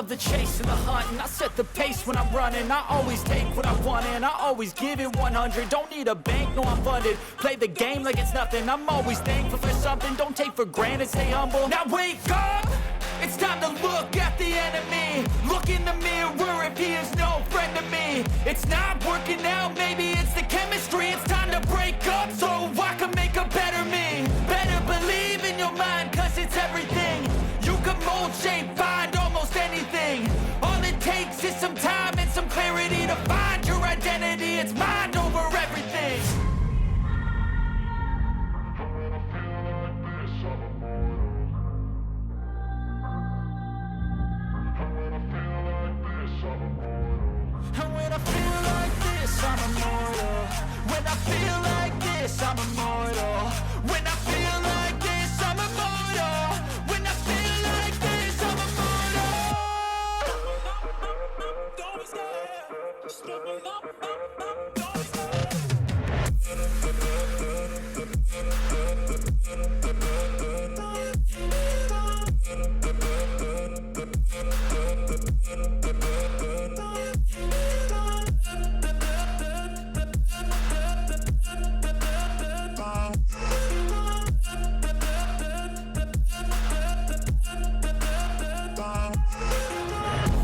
love the chase and the hunt, and I set the pace when I'm running. I always take what I want and I always give it 100. Don't need a bank, no I'm funded. Play the game like it's nothing. I'm always thankful for something. Don't take for granted, stay humble. Now wake up! It's time to look at the enemy. Look in the mirror if he is no friend to me. It's not working out, maybe it's the chemistry. It's time to break up so I can make a better me. Better believe in your mind, cause it's everything. You can mold, shape, find almost anything. All it takes is some time and some clarity to find your identity. It's mind over everything. And when I feel like this, I'm immortal. When I feel like this, I'm immortal. When I feel like this, I'm immortal. When I feel like this, I'm immortal. Don't be scared. Just step it up. Don't be scared.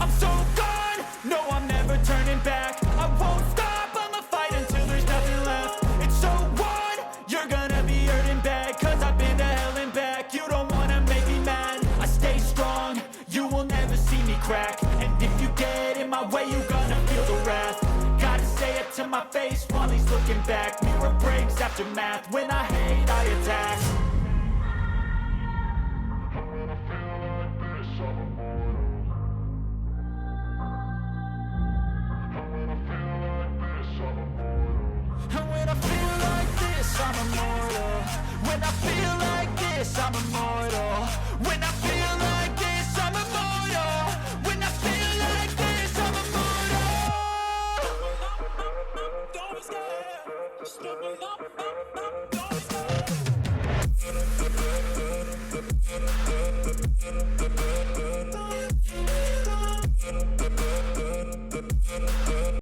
I'm so gone, no I'm never turning back. I won't stop, I'ma fight until there's nothing left. It's so on, you're gonna be hurting bad, cause I've been to hell and back. You don't wanna make me mad, I stay strong, you will never see me crack. And if you get in my way, you're gonna feel the wrath. Gotta say it to my face while he's looking back. Mirror breaks after math, when I hate I attack. And when I feel like this, I'm immortal. When I feel like this, I'm immortal. When I feel like this, I'm immortal. When I feel like this, I'm immortal. Don't be scared. Just step it up. Don't be scared.